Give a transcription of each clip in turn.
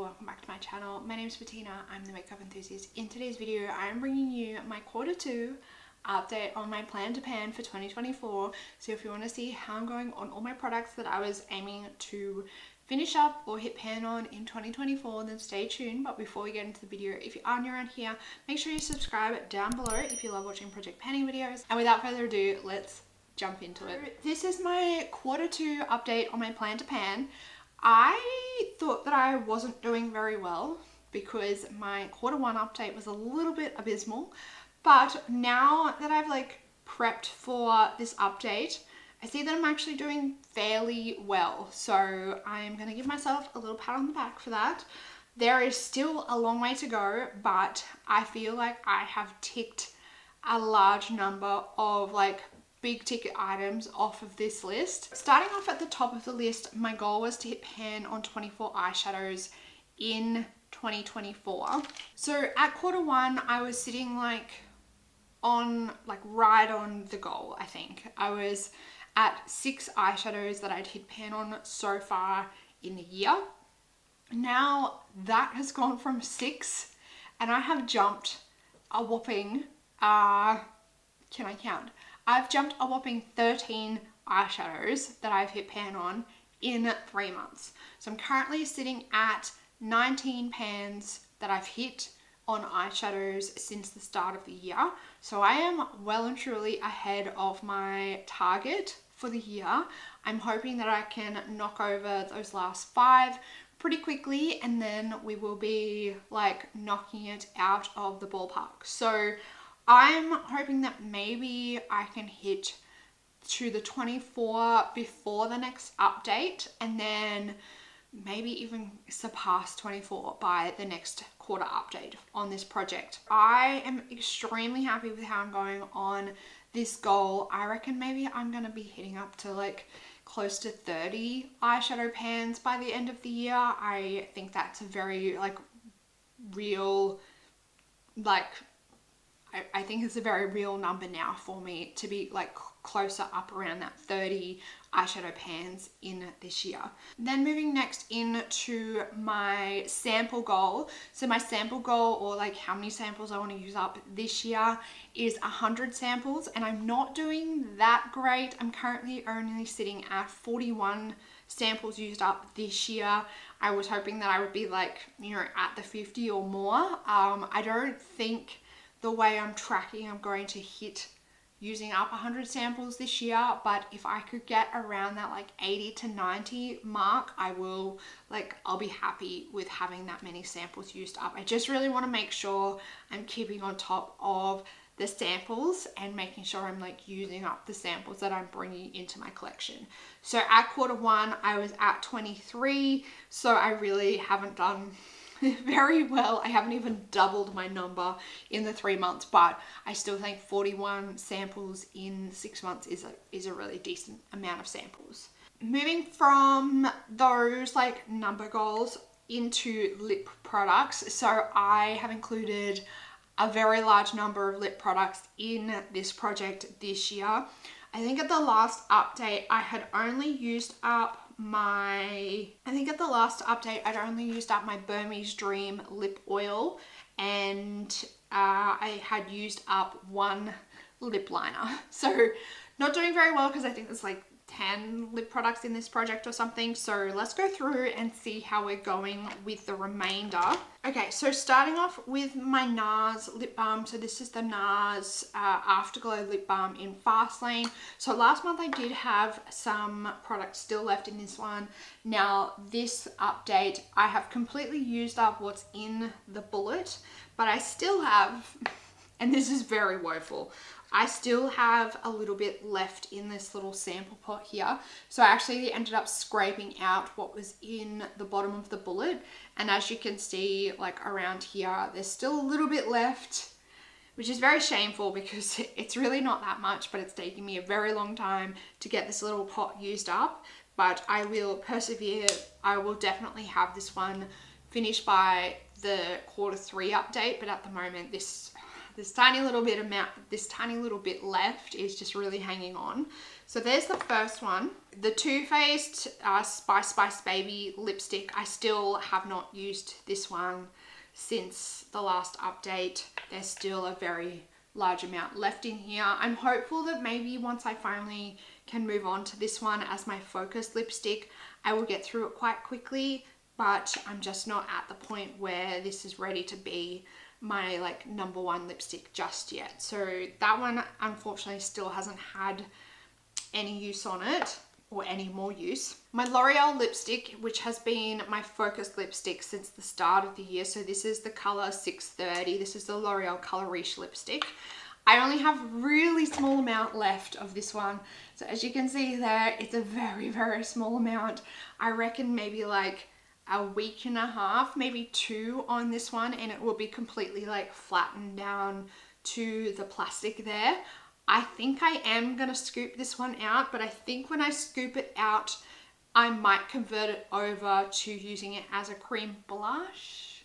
welcome back to my channel. My name is Bettina, I'm the makeup enthusiast. In today's video, I'm bringing you my Q2 update on my plan to pan for 2024. So if you want to see how I'm going on all my products that I was aiming to finish up or hit pan on in 2024, then stay tuned. But before we get into the video, if you are new around here, make sure you subscribe down below if you love watching project panning videos. And without further ado, let's jump into it. This is my Q2 update on my plan to pan. I thought that I wasn't doing very well because my Q1 update was a little bit abysmal, but now that I've prepped for this update, I see that I'm actually doing fairly well. So I'm gonna give myself a little pat on the back for that. There is still a long way to go, but I feel like I have ticked a large number of big ticket items off of this list. Starting off at the top of the list, my goal was to hit pan on 24 eyeshadows in 2024. So at Q1, I was sitting right on the goal, I think. I was at 6 eyeshadows that I'd hit pan on so far in the year. Now that has gone from 6 and I have jumped a whopping, can I count? I've jumped a whopping 13 eyeshadows that I've hit pan on in 3 months. So I'm currently sitting at 19 pans that I've hit on eyeshadows since the start of the year. So I am well and truly ahead of my target for the year. I'm hoping that I can knock over those last 5 pretty quickly, and then we will be knocking it out of the ballpark. So I'm hoping that maybe I can hit to the 24 before the next update, and then maybe even surpass 24 by the next quarter update on this project. I am extremely happy with how I'm going on this goal. I reckon maybe I'm going to be hitting up to close to 30 eyeshadow pans by the end of the year. I think that's a very real, I think it's a very real number now for me to be closer up around that 30 eyeshadow pans in this year. Then moving next into my sample goal. So my sample goal, or how many samples I want to use up this year, is 100 samples, and I'm not doing that great. I'm currently only sitting at 41 samples used up this year. I was hoping that I would be at the 50 or more. I don't think the way I'm tracking, I'm going to hit using up 100 samples this year, but if I could get around that 80 to 90 mark, I will I'll be happy with having that many samples used up. I just really want to make sure I'm keeping on top of the samples and making sure I'm using up the samples that I'm bringing into my collection. So at Q1, I was at 23, so I really haven't done very well. I haven't even doubled my number in the 3 months, but I still think 41 samples in 6 months is a really decent amount of samples. Moving from those number goals into lip products. So I have included a very large number of lip products in this project this year. I think at the last update I had only used up my Burmese Dream lip oil, and I had used up 1 lip liner. So not doing very well because I think there's 10 lip products in this project or something. So let's go through and see how we're going with the remainder. Okay, so starting off with my NARS lip balm. So this is the NARS Afterglow lip balm in Fast Lane. So last month I did have some products still left in this one. Now this update, I have completely used up what's in the bullet, but I still have, and this is very woeful, I still have a little bit left in this little sample pot here. So I actually ended up scraping out what was in the bottom of the bullet. And as you can see, around here, there's still a little bit left, which is very shameful because it's really not that much, but it's taking me a very long time to get this little pot used up. But I will persevere. I will definitely have this one finished by the Q3 update. But at the moment, this this tiny little bit left is just really hanging on. So there's the first one, the Too Faced Spice Baby lipstick. I still have not used this one since the last update. There's still a very large amount left in here. I'm hopeful that maybe once I finally can move on to this one as my focus lipstick, I will get through it quite quickly, but I'm just not at the point where this is ready to be my like #1 lipstick just yet. So that one unfortunately still hasn't had any use on it, or any more use. My L'Oreal lipstick, which has been my focus lipstick since the start of the year. So this is the color 630. This is the L'Oreal Color Riche lipstick. I only have a really small amount left of this one. So as you can see there, it's a very, very small amount. I reckon maybe like a week and a half, maybe 2 on this one, and it will be completely like flattened down to the plastic there. I think I am gonna scoop this one out, but I think when I scoop it out, I might convert it over to using it as a cream blush,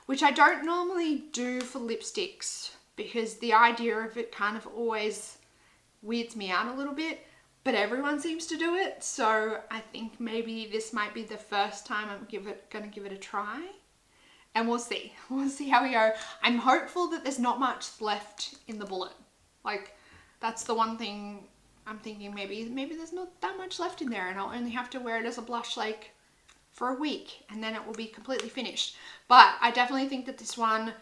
which I don't normally do for lipsticks because the idea of it kind of always weirds me out a little bit, but everyone seems to do it. So I think maybe this might be the first time I'm gonna give it a try, and we'll see. We'll see how we go. I'm hopeful that there's not much left in the bullet. Like, that's the one thing I'm thinking, maybe there's not that much left in there and I'll only have to wear it as a blush like for a week and then it will be completely finished. But I definitely think that this one,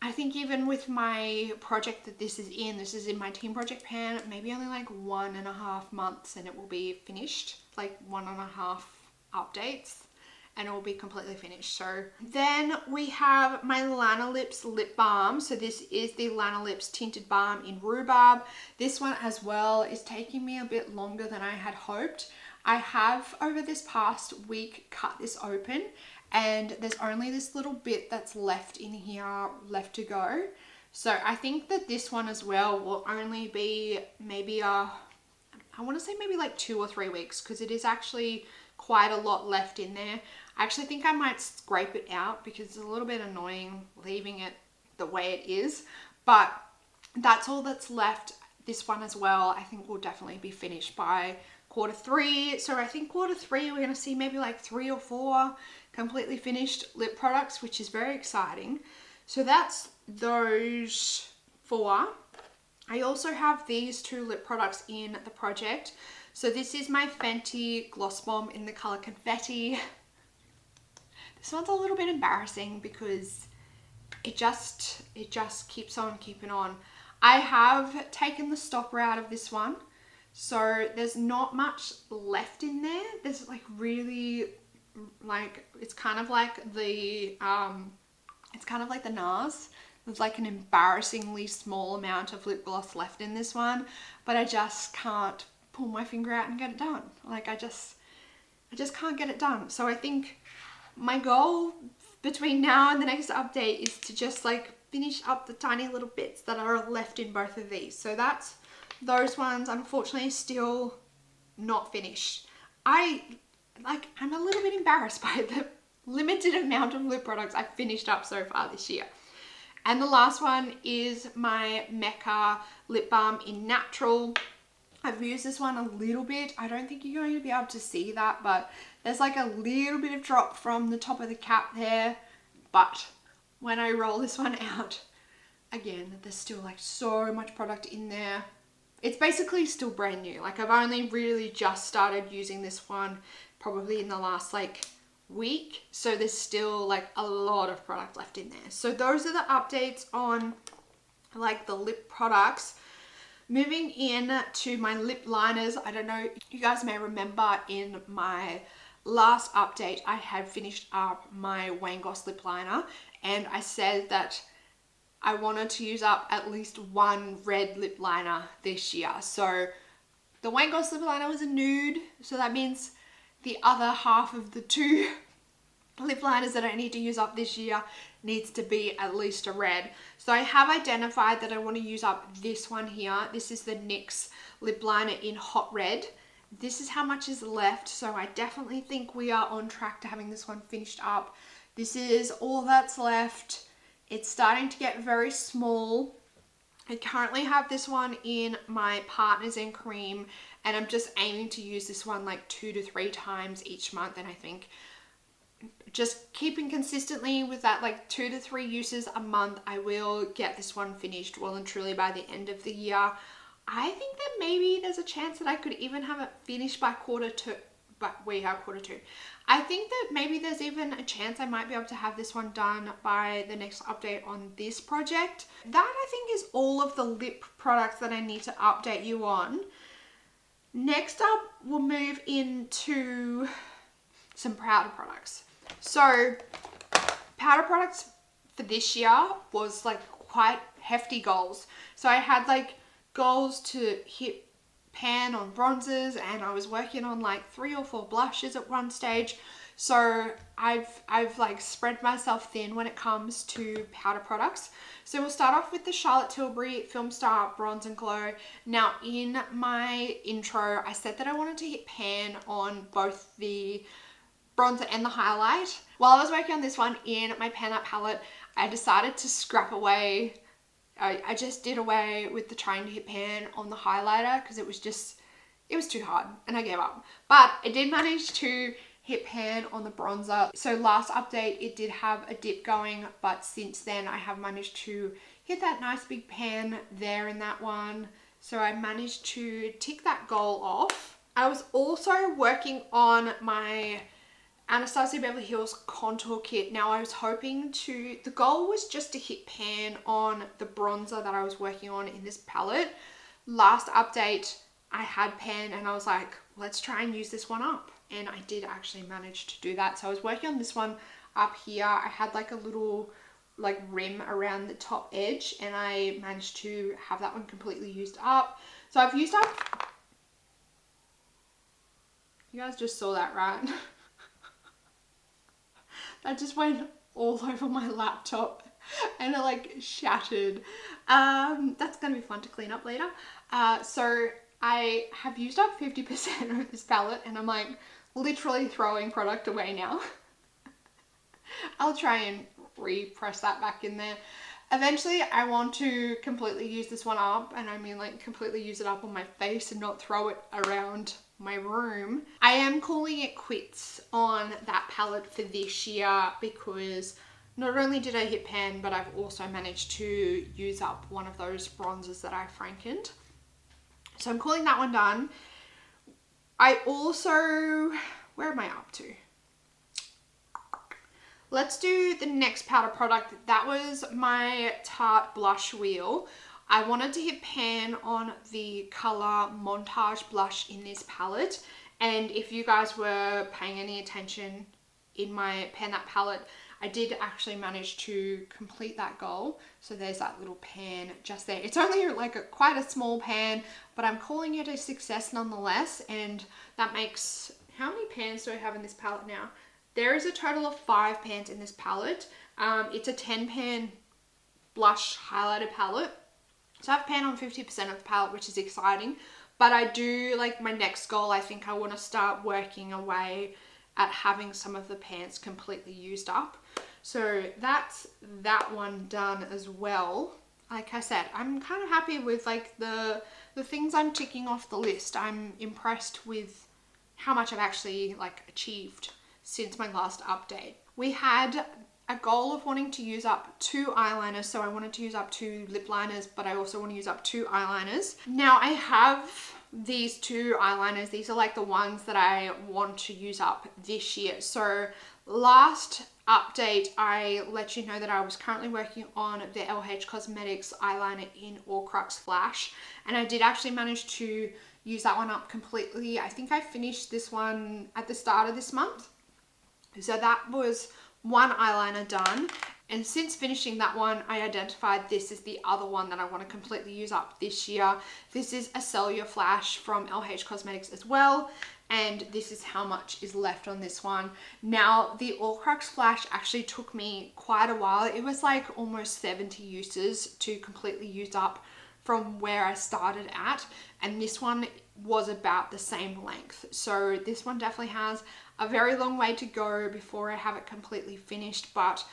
I think even with my project that this is in my team project pan, maybe only like 1.5 months and it will be finished, like 1.5 updates. And it will be completely finished. So then we have my Lana Lips lip balm. So this is the Lana Lips tinted balm in rhubarb. This one as well is taking me a bit longer than I had hoped. I have over this past week cut this open and there's only this little bit that's left in here left to go. So I think that this one as well will only be maybe I want to say maybe like 2 or 3 weeks, because it is actually quite a lot left in there. I actually think I might scrape it out because it's a little bit annoying leaving it the way it is, but that's all that's left. This one as well, I think will definitely be finished by Q3. So I think Q3 we're going to see maybe like 3 or 4 completely finished lip products, which is very exciting. So that's those 4. I also have these 2 lip products in the project. So this is my Fenty Gloss Bomb in the color Confetti. This one's a little bit embarrassing because it just keeps on keeping on. I have taken the stopper out of this one, so there's not much left in there. There's like really, like, it's kind of like the NARS. There's like an embarrassingly small amount of lip gloss left in this one, but I just can't pull my finger out and get it done. Like I just can't get it done. So I think my goal between now and the next update is to just like finish up the tiny little bits that are left in both of these. So that's those ones. Unfortunately still not finished. I'm a little bit embarrassed by the limited amount of lip products I've finished up so far this year. And the last one is my Mecca lip balm in Natural. I've used this one a little bit. I don't think you're going to be able to see that, but there's like a little bit of drop from the top of the cap there. But when I roll this one out, again, there's still like so much product in there. It's basically still brand new. Like I've only really just started using this one probably in the last like week. So there's still like a lot of product left in there. So those are the updates on like the lip products. Moving in to my lip liners, I don't know, you guys may remember in my last update, I had finished up my Wayne Goss lip liner and I said that I wanted to use up at least 1 red lip liner this year. So the Wayne Goss lip liner was a nude, so that means the other half of the 2 lip liners that I need to use up this year needs to be at least a red. So I have identified that I want to use up this one here. This is the NYX lip liner in Hot Red. This is how much is left, so I definitely think we are on track to having this one finished up. This is all that's left It's starting to get very small. I currently have this one in my Partners in Cream, and I'm just aiming to use this one like 2 to 3 times each month. And I think just keeping consistently with that like 2 to 3 uses a month, I will get this one finished well and truly by the end of the year. I think that maybe there's a chance that I could even have it finished by quarter 2, but we are quarter 2. I think that maybe there's even a chance I might be able to have this one done by the next update on this project. That I think is all of the lip products that I need to update you on. Next up, we'll move into some powder products. So powder products for this year was like quite hefty goals. So I had like goals to hit pan on bronzers, and I was working on like 3 or 4 blushes at one stage. So I've like spread myself thin when it comes to powder products. So we'll start off with the Charlotte Tilbury Film Star Bronze and Glow. Now in my intro, I said that I wanted to hit pan on both the bronzer and the highlight. While I was working on this one in my pan up palette, I decided to scrap away. I just did away with the trying to hit pan on the highlighter because it was too hard and I gave up. But I did manage to hit pan on the bronzer. So last update, it did have a dip going, but since then I have managed to hit that nice big pan there in that one. So I managed to tick that goal off. I was also working on my Anastasia Beverly Hills contour kit. Now I was hoping to, the goal was just to hit pan on the bronzer that I was working on in this palette. Last update, I had pan and I was like, let's try and use this one up. And I did actually manage to do that. So I was working on this one up here. I had like a little like rim around the top edge, and I managed to have that one completely used up. So I've used up, you guys just saw that, right? That just went all over my laptop and it like shattered. That's gonna be fun to clean up later. So I have used up 50% of this palette and I'm like literally throwing product away now. I'll try and repress that back in there. Eventually I want to completely use this one up, and I mean like completely use it up on my face and not throw it around my room. I am calling it quits on that palette for this year because not only did I hit pan, but I've also managed to use up one of those bronzers that I frankened. So I'm calling that one done. I also, where am I up to? Let's do the next powder product. That was my Tarte blush wheel. I wanted to hit pan on the color Montage blush in this palette. And if you guys were paying any attention in my pan that palette, I did actually manage to complete that goal. So there's that little pan just there. It's only like quite a small pan, but I'm calling it a success nonetheless. And that makes, how many pans do I have in this palette now? There is a total of 5 pans in this palette. It's a 10 pan blush highlighter palette. So I've panned on 50% of the palette, which is exciting. But I do, like my next goal, I think I want to start working away at having some of the pans completely used up. So that's that one done as well. Like I said, I'm kind of happy with like the things I'm ticking off the list. I'm impressed with how much I've actually like achieved since my last update. We had a goal of wanting to use up 2 eyeliners, so I wanted to use up 2 lip liners, but I also want to use up 2 eyeliners. Now I have these 2 eyeliners. These are like the ones that I want to use up this year. So last update, I let you know that I was currently working on the LH Cosmetics eyeliner in All Crux Flash, and I did actually manage to use that one up completely. I think I finished this one at the start of this month. So that was 1 eyeliner done, and since finishing that one, I identified this is the other one that I want to completely use up this year. This is a Cellular Flash from LH Cosmetics as well, and this is how much is left on this one. Now the All Crux Flash actually took me quite a while. It was like almost 70 uses to completely use up from where I started at, and this one was about the same length. So this one definitely has a very long way to go before I have it completely finished, but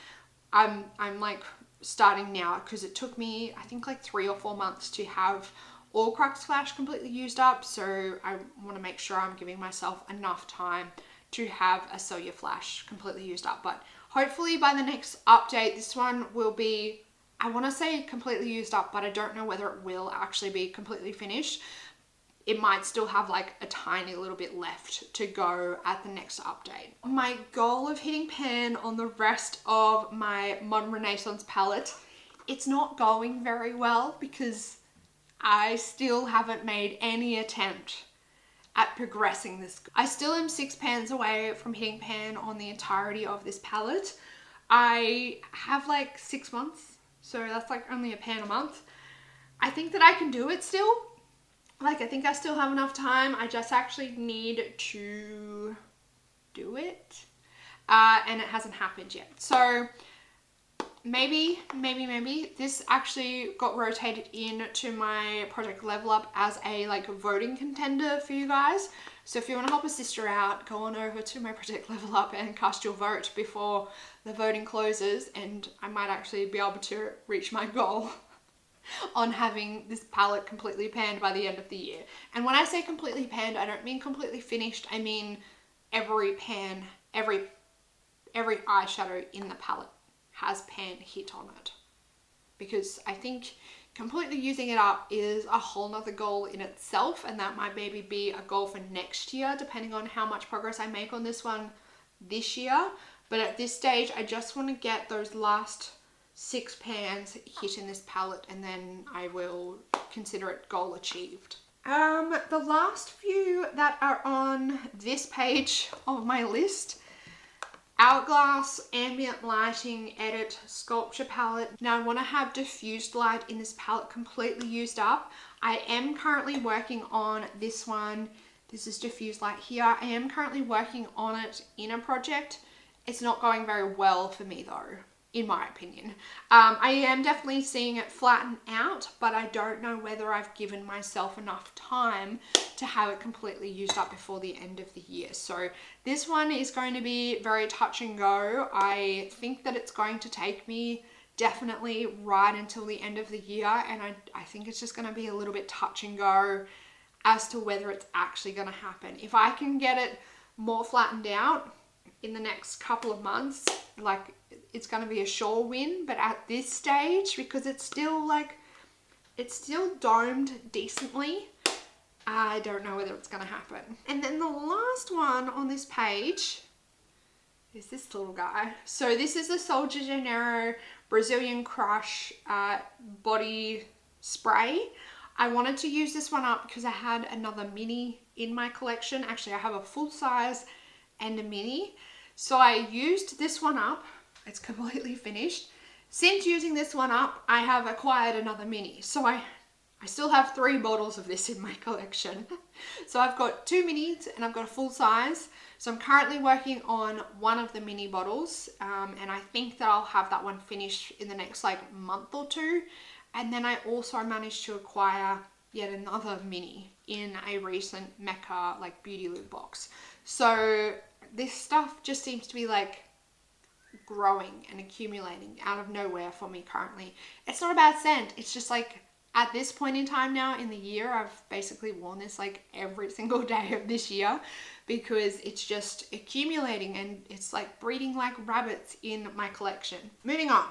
I'm like starting now, because it took me, I think, like 3 or 4 months to have all Crux Flash completely used up. So I want to make sure I'm giving myself enough time to have a Cellular Flash completely used up. But hopefully by the next update, this one will be, I want to say completely used up, but I don't know whether it will actually be completely finished. It might still have like a tiny little bit left to go at the next update. My goal of hitting pan on the rest of my Modern Renaissance palette, it's not going very well because I still haven't made any attempt at progressing this. I still am 6 pans away from hitting pan on the entirety of this palette. I have like 6 months, so that's like only a pan a month. I think that I can do it still. Like, I think I still have enough time. I just actually need to do it. And it hasn't happened yet. So maybe this actually got rotated into my Project Level Up as a like voting contender for you guys. So if you want to help a sister out, go on over to my Project Level Up and cast your vote before the voting closes, and I might actually be able to reach my goal on having this palette completely panned by the end of the year. And when I say completely panned, I don't mean completely finished. I mean every pan, every eyeshadow in the palette has pan hit on it. Because I think completely using it up is a whole nother goal in itself, and that might maybe be a goal for next year, depending on how much progress I make on this one this year. But at this stage, I just want to get those last 6 pans hit in this palette, and then I will consider it goal achieved. The last few that are on this page of my list: Hourglass Ambient Lighting Edit Sculpture Palette. Now I want to have diffused light in this palette completely used up. I am currently working on this one. This is diffused light here. I am currently working on it in a project. It's not going very well for me though, in my opinion. I am definitely seeing it flatten out, but I don't know whether I've given myself enough time to have it completely used up before the end of the year. So this one is going to be very touch and go. I think that it's going to take me definitely right until the end of the year, and I think it's just going to be a little bit touch and go as to whether it's actually going to happen. If I can get it more flattened out in the next couple of months, like, it's going to be a sure win. But at this stage, because it's still domed decently, I don't know whether it's going to happen. And then the last one on this page is this little guy. So this is the Sol de Janeiro Brazilian Crush body spray. I wanted to use this one up because I had another mini in my collection. Actually, I have a full size and a mini. So I used this one up. It's completely finished. Since using this one up, I have acquired another mini. So I still have 3 bottles of this in my collection. So I've got 2 minis and I've got a full size. So I'm currently working on one of the mini bottles, and I think that I'll have that one finished in the next like month or 2. And then I also managed to acquire yet another mini in a recent Mecca like beauty loot box. So this stuff just seems to be like growing and accumulating out of nowhere for me currently. It's not a bad scent. It's just like, at this point in time now in the year, I've basically worn this like every single day of this year because it's just accumulating and it's like breeding like rabbits in my collection. Moving on.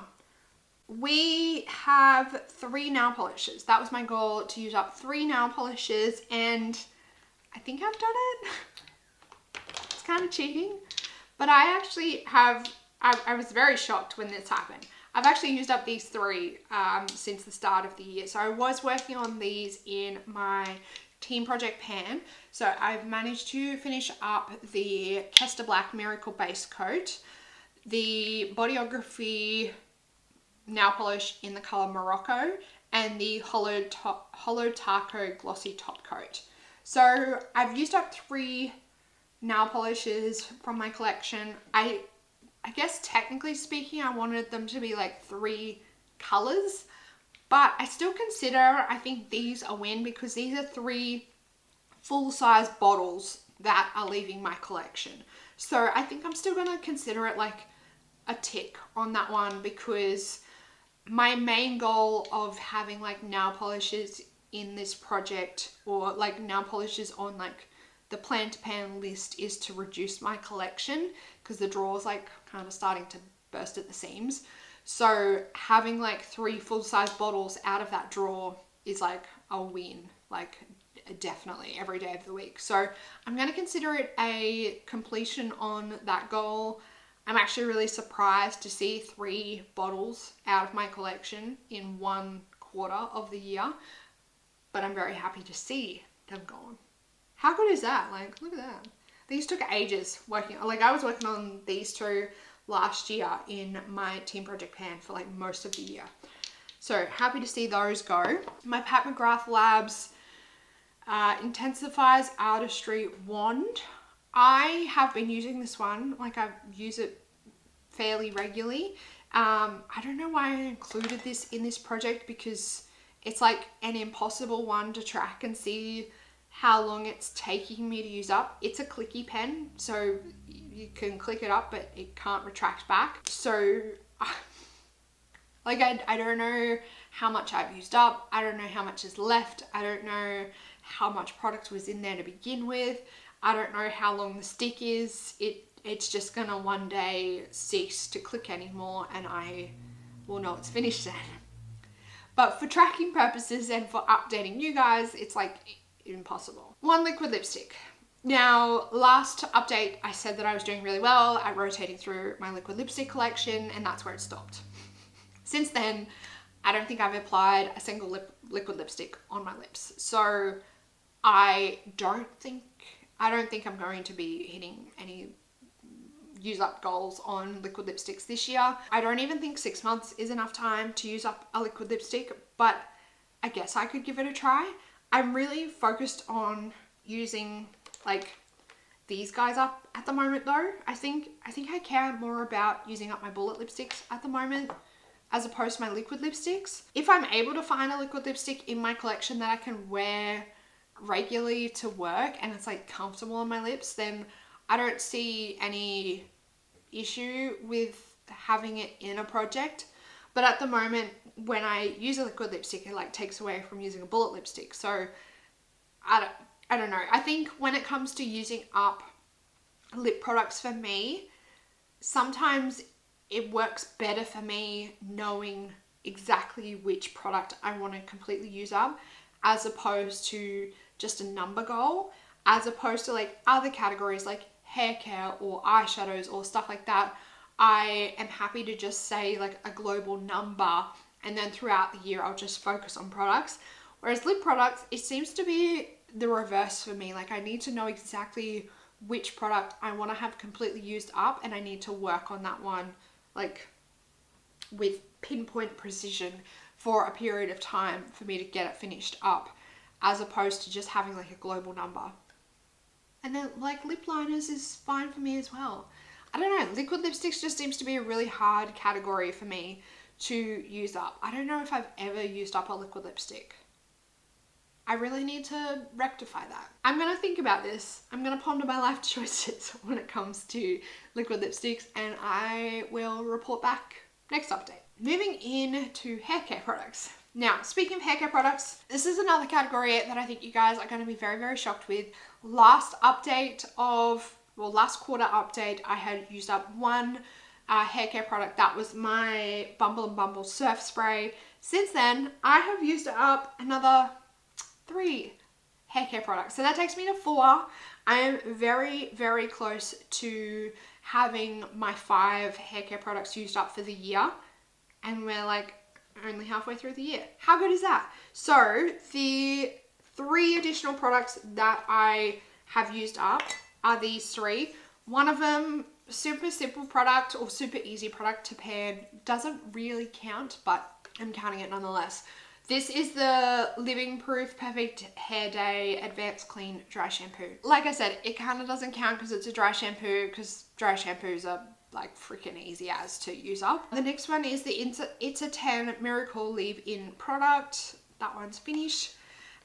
We have 3 nail polishes. That was my goal, to use up 3 nail polishes, and I think I've done it. It's kind of cheating, but I actually have, I was very shocked when this happened. I've actually used up these 3 since the start of the year. So I was working on these in my team project pan. So I've managed to finish up the Kester Black Miracle Base Coat, the Bodyography nail polish in the color Morocco, and the Hollow Taco Glossy Top Coat. So I've used up 3 nail polishes from my collection. I guess technically speaking, I wanted them to be like 3 colors, but I still consider, I think these a win because these are 3 full-size bottles that are leaving my collection. So I think I'm still going to consider it like a tick on that one because my main goal of having like nail polishes in this project, or like nail polishes on like the plan to pan list, is to reduce my collection because the drawer's like kind of starting to burst at the seams. So having like 3 full-size bottles out of that drawer is like a win, like definitely every day of the week. So I'm going to consider it a completion on that goal. I'm actually really surprised to see 3 bottles out of my collection in 1 quarter of the year, but I'm very happy to see them gone. How good is that? Like, look at that. These took ages working. Like, I was working on these 2 last year in my team project pan for like most of the year. So happy to see those go. My Pat McGrath Labs Intensifies Artistry wand. I have been using this one, like I use it fairly regularly. I don't know why I included this in this project because it's like an impossible one to track and see how long it's taking me to use up. It's a clicky pen, so you can click it up, but it can't retract back. So like I don't know how much I've used up. I don't know how much is left. I don't know how much product was in there to begin with. I don't know how long the stick is. It's just gonna one day cease to click anymore and I will know it's finished then. But for tracking purposes and for updating you guys, it's like impossible. 1 liquid lipstick. Now, last update, I said that I was doing really well at rotating through my liquid lipstick collection, and that's where it stopped. Since then, I don't think I've applied a single liquid lipstick on my lips. So I don't think I'm going to be hitting any use up goals on liquid lipsticks this year. I don't even think 6 months is enough time to use up a liquid lipstick, but I guess I could give it a try. I'm really focused on using like these guys up at the moment though. I think I care more about using up my bullet lipsticks at the moment as opposed to my liquid lipsticks. If I'm able to find a liquid lipstick in my collection that I can wear regularly to work and it's like comfortable on my lips, then I don't see any issue with having it in a project. But at the moment, when I use a liquid lipstick, it like takes away from using a bullet lipstick. So I don't know. I think when it comes to using up lip products for me, sometimes it works better for me knowing exactly which product I want to completely use up as opposed to just a number goal, as opposed to like other categories like hair care or eyeshadows or stuff like that. I am happy to just say like a global number and then throughout the year I'll just focus on products. Whereas lip products, it seems to be the reverse for me. Like I need to know exactly which product I want to have completely used up and I need to work on that one like with pinpoint precision for a period of time for me to get it finished up, as opposed to just having like a global number. And then like lip liners is fine for me as well. I don't know, liquid lipsticks just seems to be a really hard category for me to use up. I don't know if I've ever used up a liquid lipstick. I really need to rectify that. I'm gonna think about this. I'm gonna ponder my life choices when it comes to liquid lipsticks and I will report back next update. Moving into hair care products. Now, speaking of hair care products, this is another category that I think you guys are going to be very, very shocked with. Last quarter update, I had used up 1 hair care product. That was my Bumble and Bumble Surf Spray. Since then, I have used up another 3 hair care products. So that takes me to 4. I am very, very close to having my 5 hair care products used up for the year. And we're like only halfway through the year. How good is that? So the 3 additional products that I have used up are these 3. One of them, super simple product or super easy product to pan, doesn't really count, but I'm counting it nonetheless. This is the Living Proof Perfect Hair Day Advanced Clean Dry Shampoo. Like I said, it kind of doesn't count because it's a dry shampoo, because dry shampoos are like freaking easy as to use up. The next one is the It's a 10 Miracle Leave-In product. That one's finished.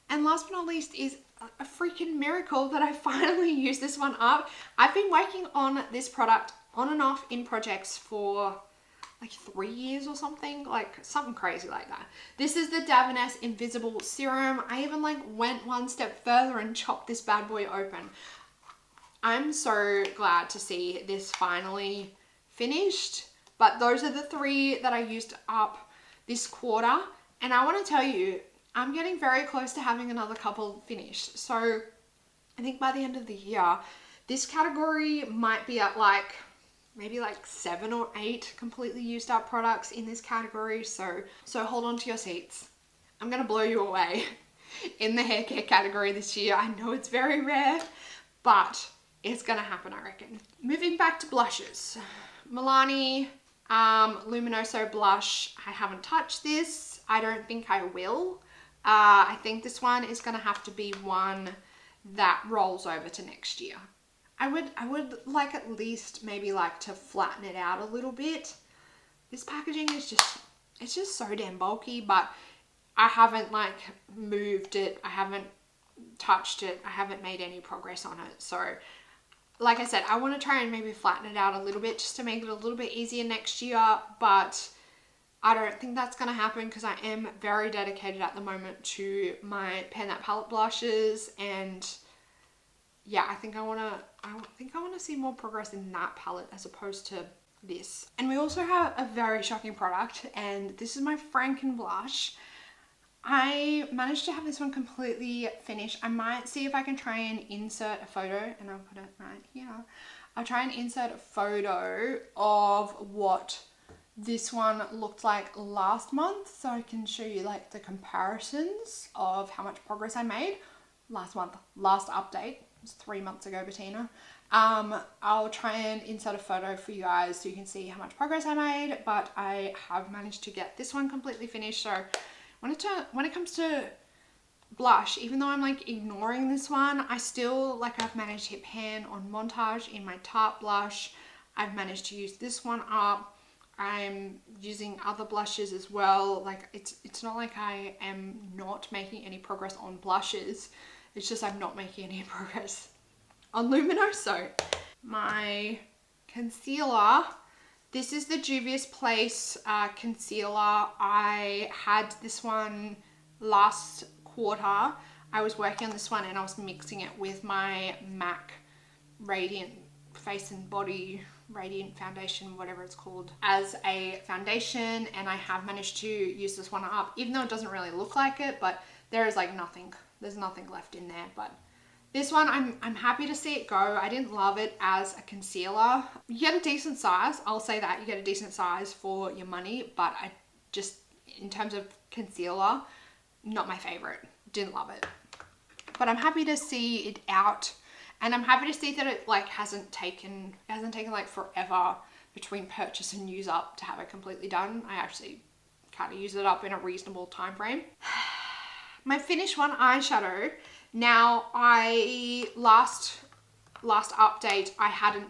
And last but not least is a freaking miracle that I finally used this one up. I've been working on this product on and off in projects for like 3 years or something, like something crazy like that. This is the Davines Invisible Serum. I even like went one step further and chopped this bad boy open. I'm so glad to see this finally finished, but those are the 3 that I used up this quarter. And I want to tell you, I'm getting very close to having another couple finished. So I think by the end of the year, this category might be at like maybe like 7 or 8 completely used up products in this category. So hold on to your seats. I'm gonna blow you away in the hair care category this year. I know it's very rare, but it's gonna happen, I reckon. Moving back to blushes. Milani Luminoso blush. I haven't touched this. I don't think I will. I think this one is gonna have to be one that rolls over to next year. I would like at least maybe like to flatten it out a little bit. This packaging is it's just so damn bulky, but I haven't like moved it. I haven't touched it. I haven't made any progress on it. So like I said, I want to try and maybe flatten it out a little bit just to make it a little bit easier next year, but I don't think that's going to happen because I am very dedicated at the moment to my Pan That Palette blushes, and yeah, I think I want to see more progress in that palette as opposed to this. And we also have a very shocking product, and this is my Franken blush. I managed to have this one completely finished. I might see if I can try and insert a photo, and I'll put it right here. I'll try and insert a photo of what this one looked like last month, so I can show you like the comparisons of how much progress I made last month. Last update, it was 3 months ago, Bettina. I'll try and insert a photo for you guys so you can see how much progress I made, but I have managed to get this one completely finished. So when it comes to blush, even though I'm like ignoring this one, I still like I've managed to hit pan on Montage in my Tarte blush. I've managed to use this one up. I'm using other blushes as well. Like it's not like I am not making any progress on blushes. It's just I'm not making any progress on Luminoso. My concealer. This is the Juvia's Place concealer. I had this one last quarter. I was working on this one and I was mixing it with my MAC Radiant Face and Body Radiant Foundation, whatever it's called, as a foundation, and I have managed to use this one up, even though it doesn't really look like it, but there is like nothing. There's nothing left in there, but this one, I'm happy to see it go. I didn't love it as a concealer. You get a decent size. I'll say that. You get a decent size for your money, but I just, in terms of concealer, not my favorite. Didn't love it. But I'm happy to see it out, and I'm happy to see that it like hasn't taken like forever between purchase and use up to have it completely done. I actually kind of use it up in a reasonable time frame. My Finish One eyeshadow. Now, last update, I hadn't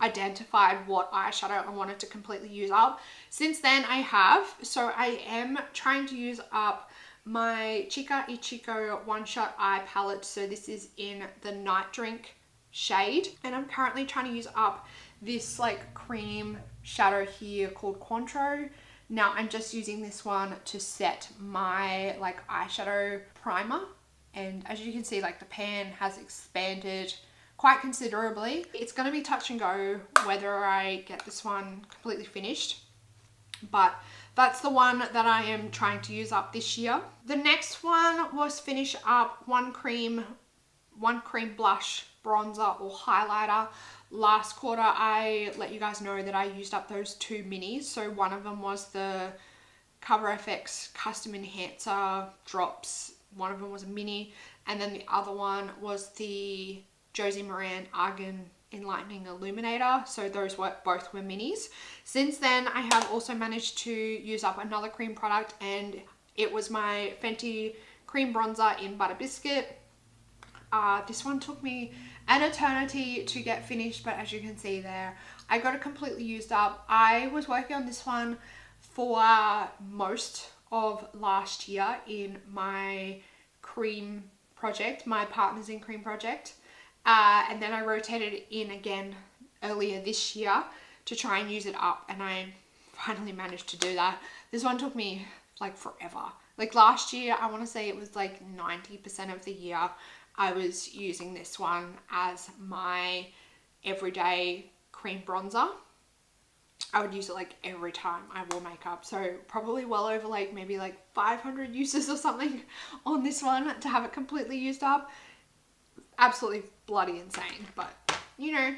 identified what eyeshadow I wanted to completely use up. Since then, I have. So I am trying to use up my Chica y Chico One Shot Eye Palette. So this is in the Night Drink shade. And I'm currently trying to use up this like cream shadow here called Cointreau. Now, I'm just using this one to set my like eyeshadow primer. And as you can see, like the pan has expanded quite considerably. It's going to be touch and go whether I get this one completely finished. But that's the one that I am trying to use up this year. The next one was finish up one cream blush, bronzer or highlighter. Last quarter, I let you guys know that I used up those 2 minis. So one of them was the Cover FX Custom Enhancer Drops. One of them was a mini, and then the other one was the Josie Maran Argan Enlightening Illuminator. So those both were minis. Since then, I have also managed to use up another cream product, and it was my Fenty Cream Bronzer in Butter Biscuit. This one took me an eternity to get finished, but as you can see there, I got it completely used up. I was working on this one for most of last year in my cream project, my Partners in Cream project, and then I rotated it in again earlier this year to try and use it up, and I finally managed to do that. This one took me like forever. Like last year, I want to say it was like 90% of the year I was using this one as my everyday cream bronzer. I would use it like every time I wore makeup. So probably well over like maybe like 500 uses or something on this one to have it completely used up. Absolutely bloody insane, but you know,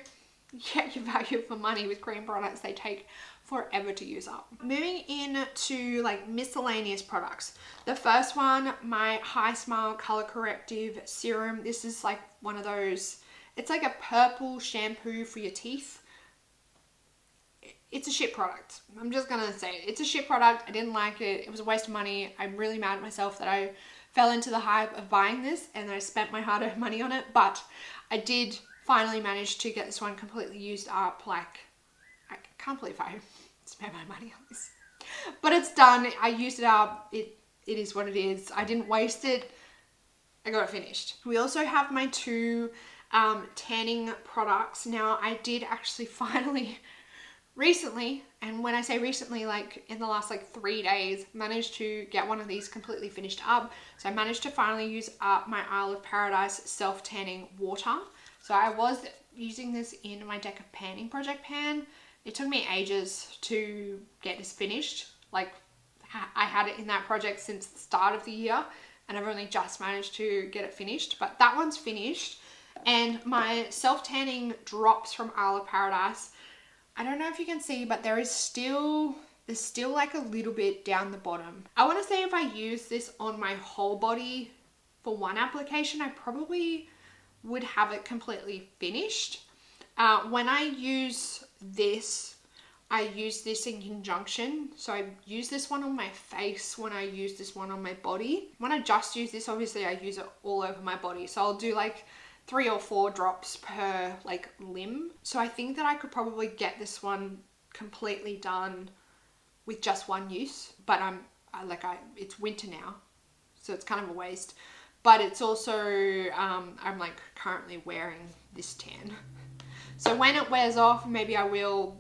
you get your value for money with cream products. They take forever to use up. Moving into like miscellaneous products. The first one, my High Smile Color Corrective Serum. This is like one of those, it's like a purple shampoo for your teeth. It's a shit product. I'm just gonna say it. It's a shit product. I didn't like it. It was a waste of money. I'm really mad at myself that I fell into the hype of buying this and I spent my hard-earned money on it, but I did finally manage to get this one completely used up. Like, I can't believe I spent my money on this. But it's done. I used it up. It is what it is. I didn't waste it. I got it finished. We also have my two tanning products. Now, I did actually finally recently, and when I say recently, like in the last like 3 days, managed to get one of these completely finished up. So I managed to finally use up my Isle of Paradise self-tanning water. So I was using this in my Deck Panning project pan. It took me ages to get this finished. Like I had it in that project since the start of the year and I've only just managed to get it finished, but that one's finished. And my self-tanning drops from Isle of Paradise, I don't know if you can see, but there's still like a little bit down the bottom. I want to say if I use this on my whole body for one application, I probably would have it completely finished. When I use this, I use this in conjunction. So I use this one on my face when I use this one on my body. When I just use this, obviously I use it all over my body. So I'll do like 3 or 4 drops per like limb. So I think that I could probably get this one completely done with just one use, but it's winter now, so it's kind of a waste. But it's also, I'm like currently wearing this tan. So when it wears off, maybe I will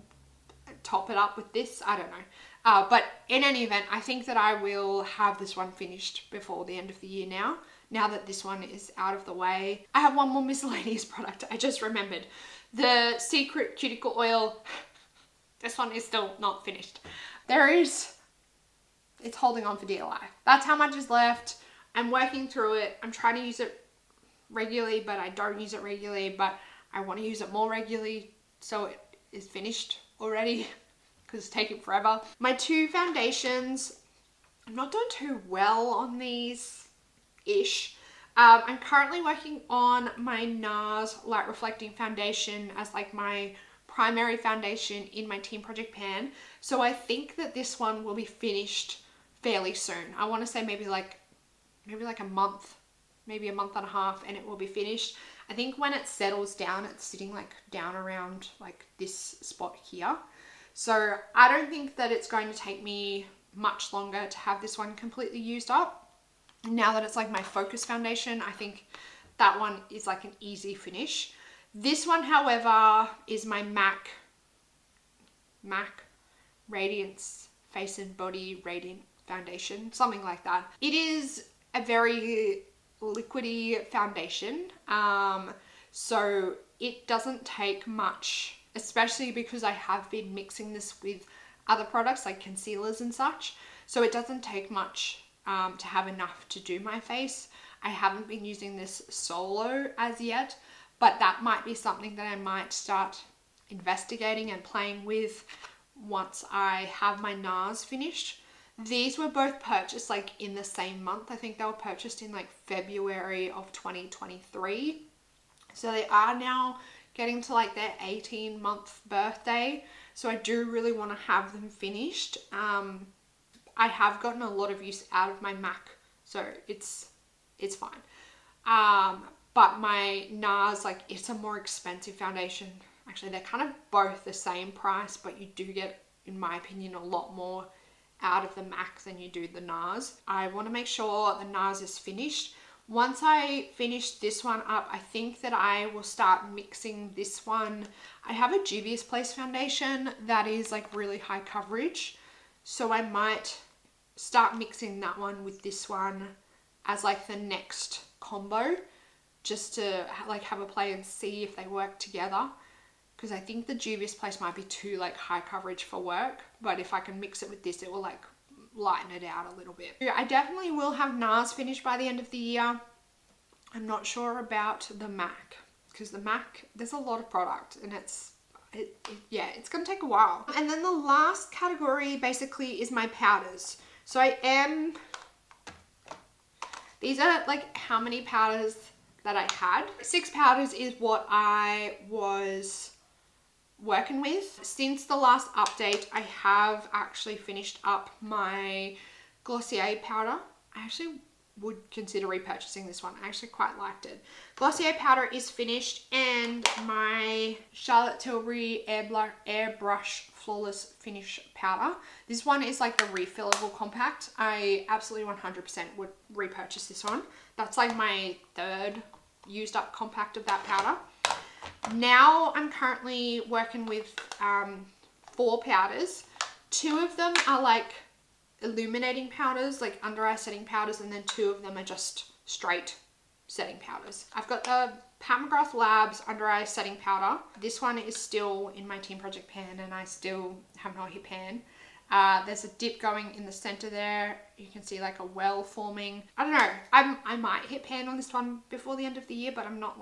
top it up with this, I don't know. But in any event, I think that I will have this one finished before the end of the year now that this one is out of the way. I have one more miscellaneous product I just remembered. The Secret Cuticle Oil. This one is still not finished. It's holding on for dear life. That's how much is left. I'm working through it. I'm trying to use it regularly, but I don't use it regularly, but I want to use it more regularly, so it is finished already because it's taking forever. My two foundations, I'm not doing too well on these ish. I'm currently working on my NARS Light Reflecting Foundation as like my primary foundation in my Team Project pan. So I think that this one will be finished fairly soon. I want to say maybe like a month, maybe a month and a half, and it will be finished. I think when it settles down, it's sitting like down around like this spot here. So I don't think that it's going to take me much longer to have this one completely used up. Now that it's like my focus foundation, I think that one is like an easy finish. This one, however, is my MAC Radiance Face and Body Radiant Foundation, something like that. It is a very liquidy foundation, so it doesn't take much, especially because I have been mixing this with other products like concealers and such, so it doesn't take much to have enough to do my face. I haven't been using this solo as yet, but that might be something that I might start investigating and playing with once I have my NARS finished. These were both purchased like in the same month. I think they were purchased in like February of 2023. So they are now getting to like their 18-month birthday. So I do really want to have them finished. I have gotten a lot of use out of my MAC, so it's fine. But my NARS, like, it's a more expensive foundation. Actually, they're kind of both the same price, but you do get, in my opinion, a lot more out of the MAC than you do the NARS. I want to make sure the NARS is finished. Once I finish this one up, I think that I will start mixing this one. I have a Juvia's Place foundation that is like really high coverage. So I might start mixing that one with this one as like the next combo, just to like have a play and see if they work together. Because I think the Dubious Place might be too like high coverage for work, but if I can mix it with this, it will like lighten it out a little bit. I definitely will have NARS finished by the end of the year. I'm not sure about the MAC, because the MAC, there's a lot of product and yeah, it's gonna take a while. And then the last category basically is my powders. So these are like how many powders that I had. 6 powders is what I was working with. Since the last update, I have actually finished up my Glossier powder. I actually would consider repurchasing this one. I actually quite liked it. Glossier powder is finished, and my Charlotte Tilbury Airbrush Flawless Finish powder. This one is like the refillable compact. I absolutely 100% would repurchase this one. That's like my 3rd used up compact of that powder. Now I'm currently working with 4 powders. 2 of them are like illuminating powders, like under eye setting powders, and then 2 of them are just straight setting powders. I've got the Pat McGrath Labs under eye setting powder. This one is still in my Team Project pan, and I still have not hit pan. There's a dip going in the center there. You can see like a well forming. I don't know. I might hit pan on this one before the end of the year, but I'm not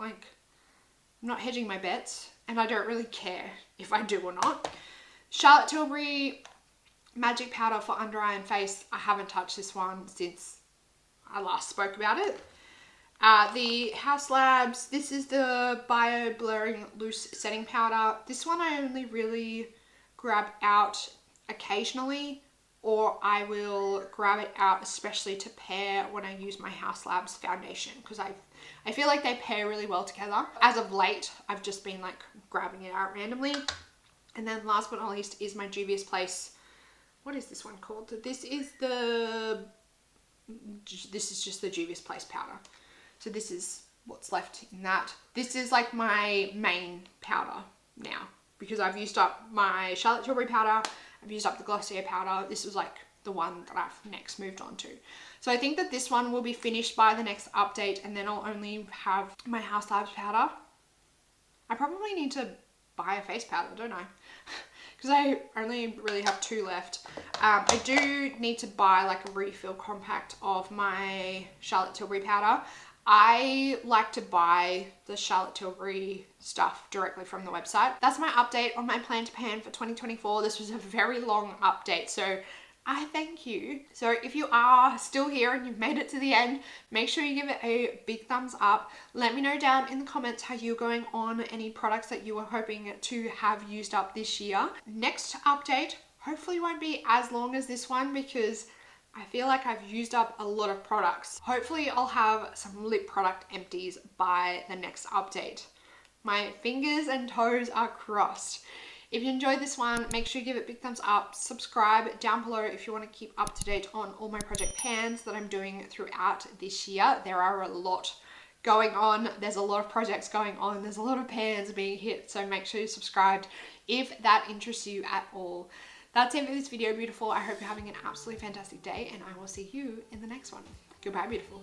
hedging my bets, and I don't really care if I do or not. Charlotte Tilbury Magic Powder for under eye and face. I haven't touched this one since I last spoke about it. The Haus Labs, this is the Bio Blurring Loose Setting Powder. This one I only really grab out occasionally, or I will grab it out especially to pair when I use my Haus Labs foundation, because I feel like they pair really well together. As of late, I've just been like grabbing it out randomly. And then last but not least is my Dubious Place. What is this one called? This is just the Dubious Place powder. So this is what's left in that. This is like my main powder now, because I've used up my Charlotte Tilbury powder, I've used up the Glossier powder. This was like the one that I've next moved on to. So I think that this one will be finished by the next update, and then I'll only have my Haus Labs powder. I probably need to buy a face powder, don't I? Because I only really have 2 left. I do need to buy like a refill compact of my Charlotte Tilbury powder. I like to buy the Charlotte Tilbury stuff directly from the website. That's my update on my plan to pan for 2024. This was a very long update, so I thank you. So if you are still here and you've made it to the end, make sure you give it a big thumbs up. Let me know down in the comments how you're going on any products that you were hoping to have used up this year. Next update hopefully won't be as long as this one, because I feel like I've used up a lot of products. Hopefully I'll have some lip product empties by the next update. My fingers and toes are crossed. If you enjoyed this one, make sure you give it a big thumbs up. Subscribe down below if you want to keep up to date on all my project pans that I'm doing throughout this year. There are a lot going on. There's a lot of projects going on. There's a lot of pans being hit. So make sure you're subscribed if that interests you at all. That's it for this video, beautiful. I hope you're having an absolutely fantastic day, and I will see you in the next one. Goodbye, beautiful.